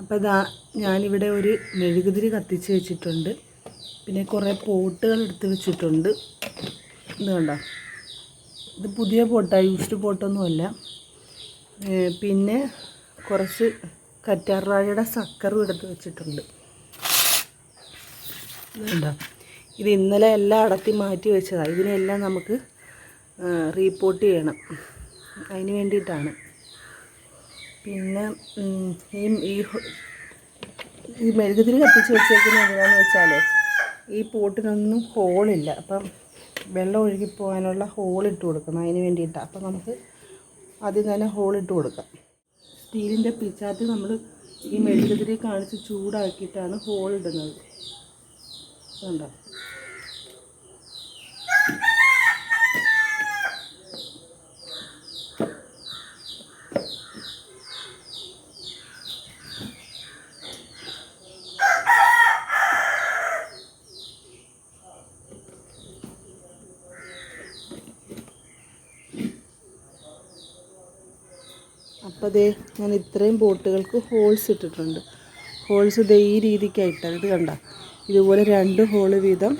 അപ്പോൾ ഇതാ ഞാനിവിടെ ഒരു മെഴുകുതിരി കത്തിച്ച് വെച്ചിട്ടുണ്ട്. പിന്നെ കുറേ പോട്ടുകൾ എടുത്ത് വെച്ചിട്ടുണ്ട്. ഇത് കണ്ടോ, ഇത് പുതിയ പോട്ടാണ്, യൂസ്ഡ് പോട്ടൊന്നുമല്ല. പിന്നെ കുറച്ച് കറ്റാർവാഴയുടെ സക്കറും എടുത്ത് വെച്ചിട്ടുണ്ട്. ഇത് കണ്ടോ, ഇത് ഇന്നലെ എല്ലാം അടത്തി മാറ്റി വെച്ചതാണ്. ഇതിനെല്ലാം നമുക്ക് റീപോർട്ട് ചെയ്യണം, അതിന് വേണ്ടിയിട്ടാണ്. പിന്നെ ഈ മെഴുകുതിരി കത്തിച്ച് വെച്ചേക്കുന്നത് എന്താണെന്ന് വെച്ചാൽ ഈ പോട്ടിനൊന്നും ഹോളില്ല. അപ്പം വെള്ളം ഒഴുകിപ്പോകാനുള്ള ഹോളിട്ട് കൊടുക്കണം, അതിന് വേണ്ടിയിട്ടാണ്. അപ്പം നമുക്ക് ആദ്യം തന്നെ ഹോളിട്ട് കൊടുക്കാം. സ്റ്റീലിൻ്റെ പിച്ചാത്തി നമ്മൾ ഈ മെഴുകുതിരി കാണിച്ച് ചൂടാക്കിയിട്ടാണ് ഹോളിടുന്നത്. കണ്ടോ, അപ്പോൾ ദേ ഞാൻ ഇത്രയും പോട്ടുകൾക്ക് ഹോൾസ് ഇട്ടിട്ടുണ്ട്. ഹോൾസ് ദേ ഈ രീതിക്കായിട്ടാണ്. ഇത് കണ്ട, ഇതുപോലെ 2 ഹോള് വീതം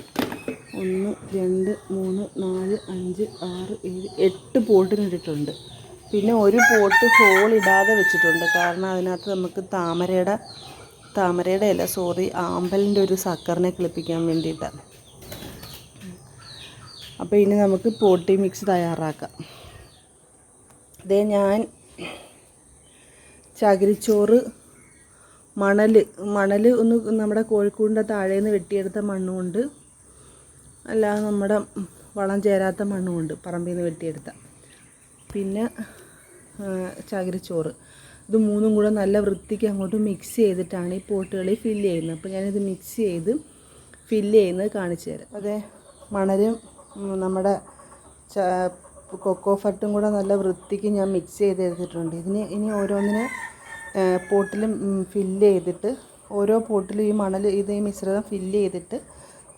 1 2 3 4 5 6 7 8 പോട്ടിനിട്ടിട്ടുണ്ട്. പിന്നെ ഒരു പോട്ട് ഹോൾ ഇടാതെ വെച്ചിട്ടുണ്ട്, കാരണം അതിനകത്ത് നമുക്ക് താമരയുടെ അല്ല സോറി ആമ്പലിൻ്റെ ഒരു സക്കറിനെ കിളിപ്പിക്കാൻ വേണ്ടിയിട്ടാണ്. അപ്പോൾ ഇനി നമുക്ക് പോട്ടി മിക്സ് തയ്യാറാക്കാം. ഇതേ ഞാൻ ചകിരിച്ചോറ്, മണൽ ഒന്ന് നമ്മുടെ കോഴിക്കൂടിൻ്റെ താഴേന്ന് വെട്ടിയെടുത്ത മണ്ണുകൊണ്ട്, അല്ലാതെ നമ്മുടെ വളം ചേരാത്ത മണ്ണുകൊണ്ട് പറമ്പിൽ നിന്ന് വെട്ടിയെടുത്ത, പിന്നെ ചകിരിച്ചോറ്, ഇത് മൂന്നും കൂടെ നല്ല വൃത്തിക്ക് അങ്ങോട്ട് മിക്സ് ചെയ്തിട്ടാണ് ഈ പോട്ടുകളിൽ ഫില്ല് ചെയ്യുന്നത്. അപ്പോൾ ഞാനിത് മിക്സ് ചെയ്ത് ഫില്ല് ചെയ്യുന്നത് കാണിച്ചു തരാം. അതെ, മണലും നമ്മുടെ കൊക്കോ ഫട്ടും കൂടെ നല്ല വൃത്തിക്ക് ഞാൻ മിക്സ് ചെയ്തെടുത്തിട്ടുണ്ട്. ഇനി ഓരോന്നിനെ പോട്ടിലും ഫില്ല് ചെയ്തിട്ട്, ഓരോ പോട്ടിലും ഈ മിശ്രിതം ഫില്ല് ചെയ്തിട്ട്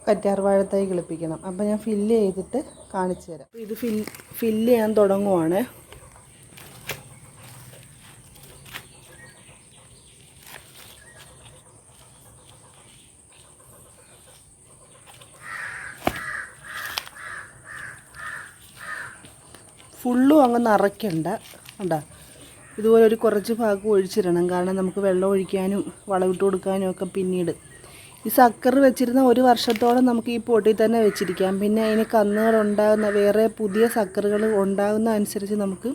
കറ്റാർവാഴത്തൈ കിളിപ്പിക്കണം. അപ്പോൾ ഞാൻ ഫില്ല് ചെയ്തിട്ട് കാണിച്ചു തരാം. ഇത് ഫില്ല് ചെയ്യാൻ തുടങ്ങുവാണ്. ഫുള്ളും അങ്ങ് നിറയ്ക്കണ്ട. കണ്ടോ, ഇതുപോലെ ഒരു കുറച്ച് ഭാഗം ഒഴിച്ചിടണം, കാരണം നമുക്ക് വെള്ളം ഒഴിക്കാനും വളമിട്ട് കൊടുക്കാനും ഒക്കെ പിന്നീട്. ഈ സക്കർ വെച്ചിരുന്ന 1 വർഷത്തോളം നമുക്ക് ഈ പോട്ടിൽ തന്നെ വെച്ചിരിക്കാം. പിന്നെ അതിന് കന്നുകൾ ഉണ്ടാകുന്ന, വേറെ പുതിയ സക്കറുകൾ ഉണ്ടാകുന്ന അനുസരിച്ച് നമുക്ക്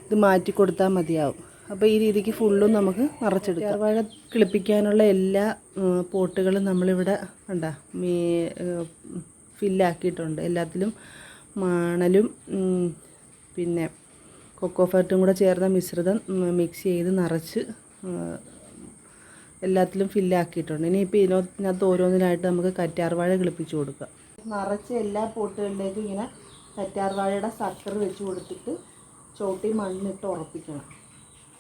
ഇത് മാറ്റി കൊടുത്താൽ മതിയാവും. അപ്പോൾ ഈ രീതിക്ക് ഫുള്ളും നമുക്ക് നിറച്ചെടുക്കാം. കറ്റാർവാഴ കിളിപ്പിക്കാനുള്ള എല്ലാ പോട്ടുകളും നമ്മളിവിടെ കണ്ടോ ഫില്ലാക്കിയിട്ടുണ്ട്. എല്ലാത്തിലും മണലും പിന്നെ കൊക്കോ ഫാറ്റും കൂടെ ചേർന്ന മിശ്രിതം മിക്സ് ചെയ്ത് നിറച്ച് എല്ലാത്തിലും ഫില്ലാക്കിയിട്ടുണ്ട്. ഇനിയിപ്പോൾ ഇതിനകത്ത് ഓരോന്നിനായിട്ട് നമുക്ക് കറ്റാർവാഴ കിളിപ്പിച്ച് കൊടുക്കാം. നിറച്ച് എല്ലാ പോട്ടുകളിലേക്കും ഇങ്ങനെ കറ്റാർവാഴയുടെ സക്കർ വെച്ച് കൊടുത്തിട്ട് ചോട്ടി മണ്ണിട്ട് ഉറപ്പിക്കണം.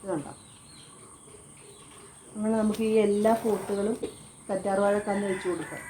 ഇത് കണ്ടോ, അങ്ങനെ നമുക്ക് ഈ എല്ലാ പോട്ടുകളും കറ്റാർവാഴ കന്ന് വെച്ച് കൊടുക്കാം.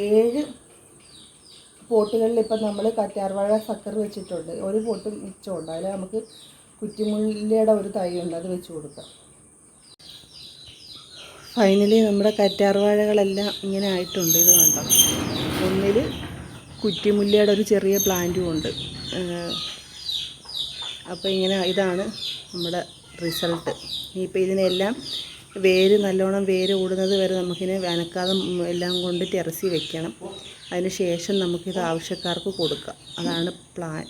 ഏഴ് പോട്ടുകളിൽ ഇപ്പം നമ്മൾ കറ്റാർവാഴ സക്കർ വെച്ചിട്ടുണ്ട്. ഒരു പോട്ട് മിച്ചമുണ്ട്. അതിൽ നമുക്ക് കുറ്റിമുല്ലയുടെ ഒരു തൈയുണ്ട്, അത് വെച്ച് കൊടുക്കാം. ഫൈനലി നമ്മുടെ കറ്റാർവാഴകളെല്ലാം ഇങ്ങനെ ആയിട്ടുണ്ട്. ഇത് കണ്ടോ, ഒന്നിൽ കുറ്റിമുല്ലയുടെ ഒരു ചെറിയ പ്ലാന്റും ഉണ്ട്. അപ്പോൾ ഇതാണ് നമ്മുടെ റിസൾട്ട്. ഇനിയിപ്പോൾ ഇതിനെല്ലാം നല്ലോണം വേര് കൂടുന്നത് വരെ നമുക്കിനെ അനക്കാതെ എല്ലാം കൊണ്ട് ടെറസിൽ വെക്കണം. അതിന് ശേഷം നമുക്കിത് ആവശ്യക്കാർക്ക് കൊടുക്കാം. അതാണ് പ്ലാൻ.